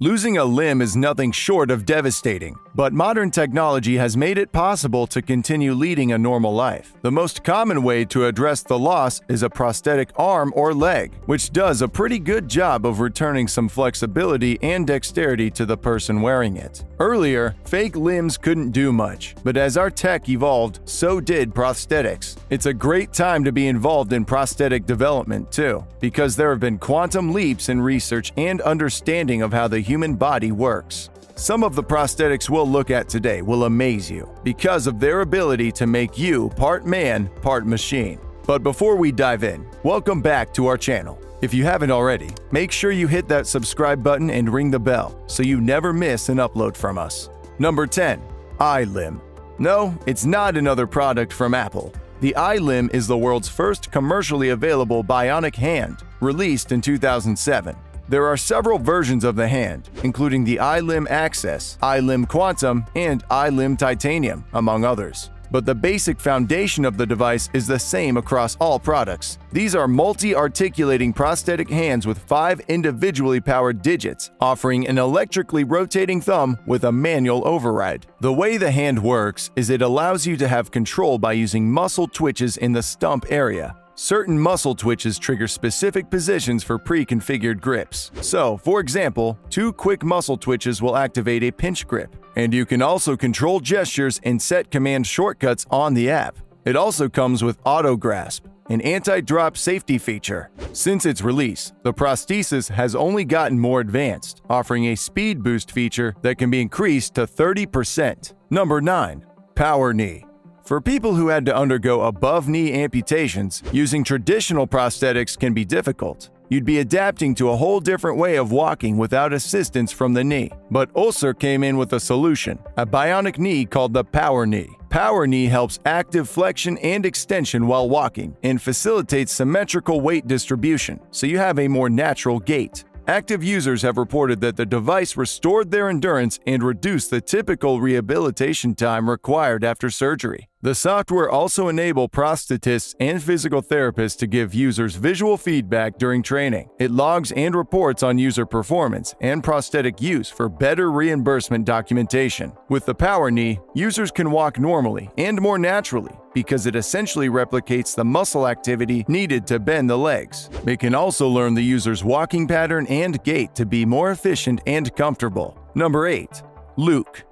Losing a limb is nothing short of devastating, but modern technology has made it possible to continue leading a normal life. The most common way to address the loss is a prosthetic arm or leg, which does a pretty good job of returning some flexibility and dexterity to the person wearing it. Earlier, fake limbs couldn't do much, but as our tech evolved, so did prosthetics. It's a great time to be involved in prosthetic development too, because there have been quantum leaps in research and understanding of how the human body works. Some of the prosthetics we'll look at today will amaze you because of their ability to make you part man, part machine. But before we dive in, welcome back to our channel. If you haven't already, make sure you hit that subscribe button and ring the bell so you never miss an upload from us. Number 10. iLimb. No, it's not another product from Apple. The iLimb is the world's first commercially available bionic hand, released in 2007. There are several versions of the hand, including the iLimb Access, iLimb Quantum, and iLimb Titanium, among others. But the basic foundation of the device is the same across all products. These are multi-articulating prosthetic hands with 5 individually powered digits, offering an electrically rotating thumb with a manual override. The way the hand works is it allows you to have control by using muscle twitches in the stump area. Certain muscle twitches trigger specific positions for pre-configured grips. So, for example, 2 quick muscle twitches will activate a pinch grip. And you can also control gestures and set command shortcuts on the app. It also comes with auto grasp, an anti-drop safety feature. Since its release, the prosthesis has only gotten more advanced, offering a speed boost feature that can be increased to 30%. Number 9. Power Knee. For people who had to undergo above-knee amputations, using traditional prosthetics can be difficult. You'd be adapting to a whole different way of walking without assistance from the knee. But Össur came in with a solution, a bionic knee called the Power Knee. Power Knee helps active flexion and extension while walking and facilitates symmetrical weight distribution, so you have a more natural gait. Active users have reported that the device restored their endurance and reduced the typical rehabilitation time required after surgery. The software also enables prosthetists and physical therapists to give users visual feedback during training. It logs and reports on user performance and prosthetic use for better reimbursement documentation. With the Power Knee, users can walk normally and more naturally because it essentially replicates the muscle activity needed to bend the legs. It can also learn the user's walking pattern and gait to be more efficient and comfortable. Number 8. Luke.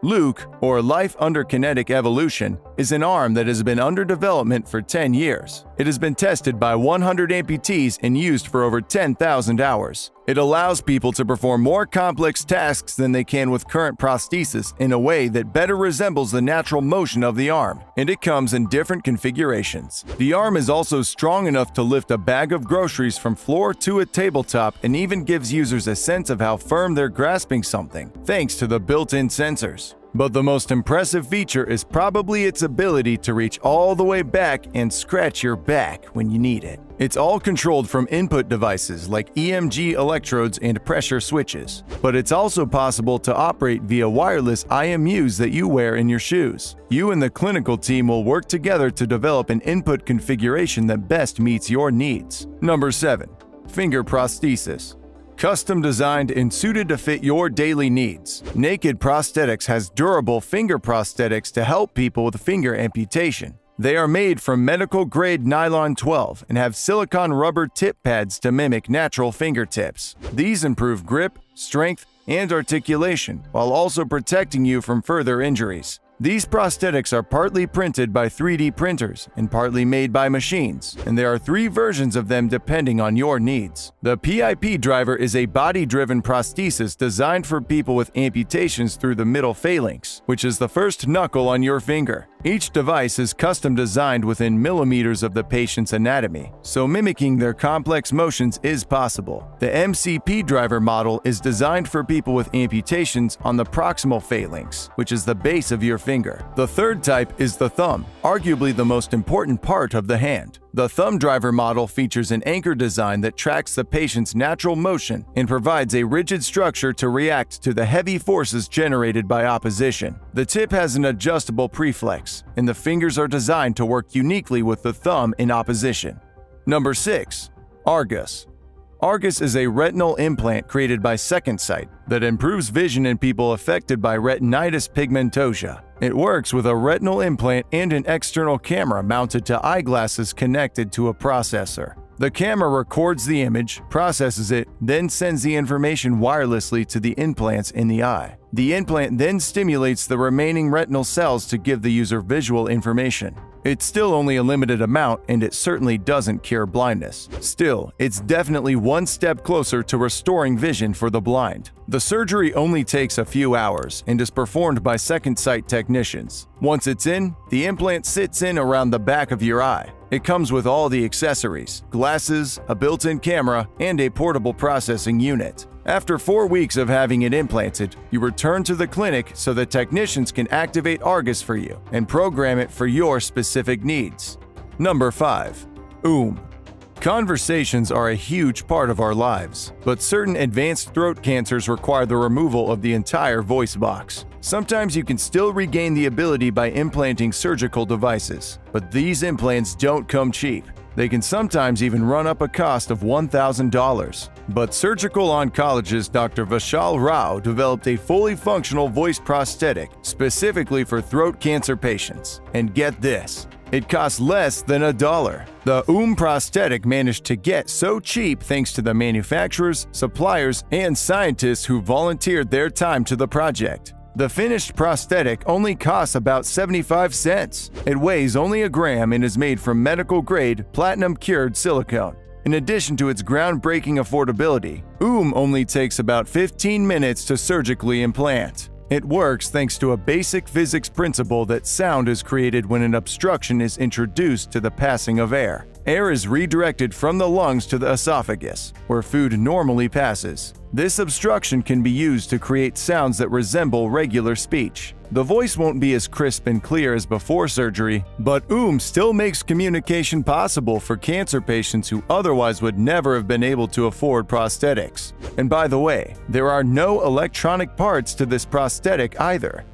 Luke, or Life Under Kinetic Evolution, is an arm that has been under development for 10 years. It has been tested by 100 amputees and used for over 10,000 hours. It allows people to perform more complex tasks than they can with current prosthesis in a way that better resembles the natural motion of the arm, and it comes in different configurations. The arm is also strong enough to lift a bag of groceries from floor to a tabletop and even gives users a sense of how firm they're grasping something, thanks to the built-in sensors. But the most impressive feature is probably its ability to reach all the way back and scratch your back when you need it. It's all controlled from input devices like EMG electrodes and pressure switches, but it's also possible to operate via wireless IMUs that you wear in your shoes. You and the clinical team will work together to develop an input configuration that best meets your needs. Number 7. Finger prosthesis. Custom designed and suited to fit your daily needs, Naked Prosthetics has durable finger prosthetics to help people with finger amputation. They are made from medical-grade nylon 12 and have silicone rubber tip pads to mimic natural fingertips. These improve grip, strength, and articulation, while also protecting you from further injuries. These prosthetics are partly printed by 3D printers and partly made by machines, and there are 3 versions of them depending on your needs. The PIP driver is a body-driven prosthesis designed for people with amputations through the middle phalanx, which is the first knuckle on your finger. Each device is custom designed within millimeters of the patient's anatomy, so mimicking their complex motions is possible. The MCP driver model is designed for people with amputations on the proximal phalanx, which is the base of your finger. The third type is the thumb, arguably the most important part of the hand. The thumb driver model features an anchor design that tracks the patient's natural motion and provides a rigid structure to react to the heavy forces generated by opposition. The tip has an adjustable preflex, and the fingers are designed to work uniquely with the thumb in opposition. Number 6. Argus. Argus is a retinal implant created by Second Sight that improves vision in people affected by retinitis pigmentosa. It works with a retinal implant and an external camera mounted to eyeglasses connected to a processor. The camera records the image, processes it, then sends the information wirelessly to the implants in the eye. The implant then stimulates the remaining retinal cells to give the user visual information. It's still only a limited amount, and it certainly doesn't cure blindness. Still, it's definitely one step closer to restoring vision for the blind. The surgery only takes a few hours and is performed by Second Sight technicians. Once it's in, the implant sits in around the back of your eye. It comes with all the accessories, glasses, a built-in camera, and a portable processing unit. After 4 weeks of having it implanted, you return to the clinic so the technicians can activate Argus for you and program it for your specific needs. Number 5. Conversations are a huge part of our lives, but certain advanced throat cancers require the removal of the entire voice box. Sometimes you can still regain the ability by implanting surgical devices, but these implants don't come cheap. They can sometimes even run up a cost of $1,000. But surgical oncologist Dr. Vishal Rao developed a fully functional voice prosthetic specifically for throat cancer patients. And get this, it costs less than $1. The prosthetic managed to get so cheap thanks to the manufacturers, suppliers, and scientists who volunteered their time to the project. The finished prosthetic only costs about 75 cents. It weighs only a gram and is made from medical-grade, platinum-cured silicone. In addition to its groundbreaking affordability, only takes about 15 minutes to surgically implant. It works thanks to a basic physics principle that sound is created when an obstruction is introduced to the passing of air. Air is redirected from the lungs to the esophagus, where food normally passes. This obstruction can be used to create sounds that resemble regular speech. The voice won't be as crisp and clear as before surgery, but still makes communication possible for cancer patients who otherwise would never have been able to afford prosthetics. And by the way, there are no electronic parts to this prosthetic either.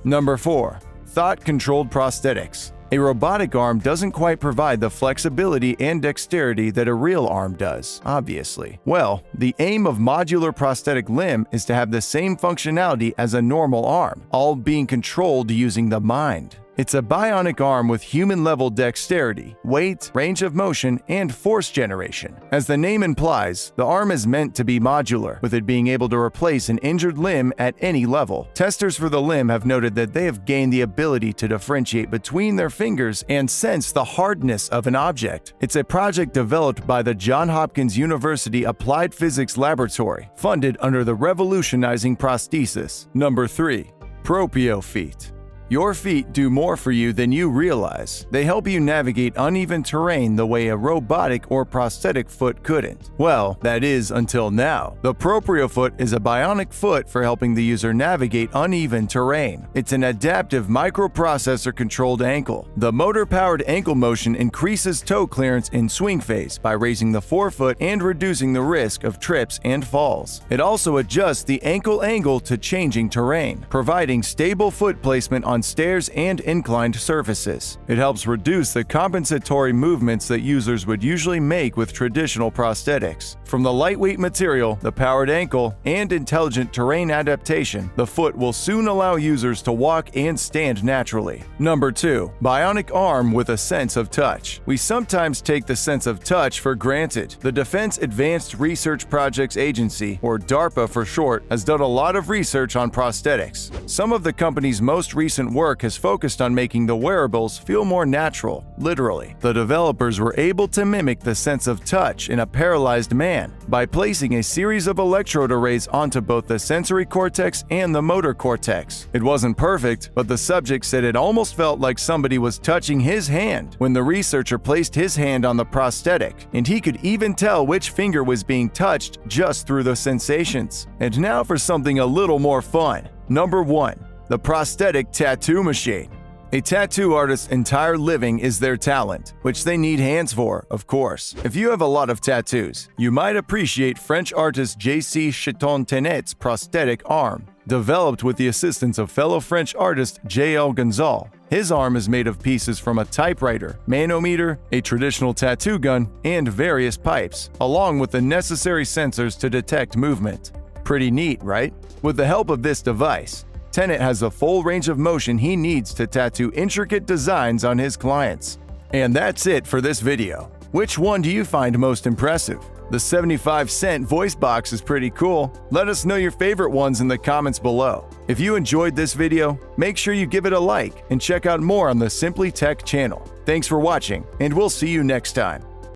Number 4. Thought-controlled prosthetics. A robotic arm doesn't quite provide the flexibility and dexterity that a real arm does, obviously. Well, the aim of modular prosthetic limb is to have the same functionality as a normal arm, all being controlled using the mind. It's a bionic arm with human-level dexterity, weight, range of motion, and force generation. As the name implies, the arm is meant to be modular, with it being able to replace an injured limb at any level. Testers for the limb have noted that they have gained the ability to differentiate between their fingers and sense the hardness of an object. It's a project developed by the Johns Hopkins University Applied Physics Laboratory, funded under the Revolutionizing Prosthesis. Number 3. Proprio Feet. Your feet do more for you than you realize. They help you navigate uneven terrain the way a robotic or prosthetic foot couldn't. Well, that is until now. The Proprio Foot is a bionic foot for helping the user navigate uneven terrain. It's an adaptive microprocessor-controlled ankle. The motor-powered ankle motion increases toe clearance in swing phase by raising the forefoot and reducing the risk of trips and falls. It also adjusts the ankle angle to changing terrain, providing stable foot placement on stairs and inclined surfaces. It helps reduce the compensatory movements that users would usually make with traditional prosthetics. From the lightweight material, the powered ankle, and intelligent terrain adaptation, the foot will soon allow users to walk and stand naturally. Number 2. Bionic arm with a sense of touch. We sometimes take the sense of touch for granted. The Defense Advanced Research Projects Agency, or DARPA for short, has done a lot of research on prosthetics. Some of the company's most recent work has focused on making the wearables feel more natural, literally. The developers were able to mimic the sense of touch in a paralyzed man by placing a series of electrode arrays onto both the sensory cortex and the motor cortex. It wasn't perfect, but the subject said it almost felt like somebody was touching his hand when the researcher placed his hand on the prosthetic, and he could even tell which finger was being touched just through the sensations. And now for something a little more fun. Number 1. The prosthetic tattoo machine. A tattoo artist's entire living is their talent, which they need hands for, of course. If you have a lot of tattoos, you might appreciate French artist J.C. Chiton-Tenet's prosthetic arm. Developed with the assistance of fellow French artist J.L. Gonzalez, his arm is made of pieces from a typewriter, manometer, a traditional tattoo gun, and various pipes, along with the necessary sensors to detect movement. Pretty neat, right? With the help of this device, Tennant has the full range of motion he needs to tattoo intricate designs on his clients. And that's it for this video. Which one do you find most impressive? The 75-cent voice box is pretty cool. Let us know your favorite ones in the comments below. If you enjoyed this video, make sure you give it a like and check out more on the Simply Tech channel. Thanks for watching, and we'll see you next time.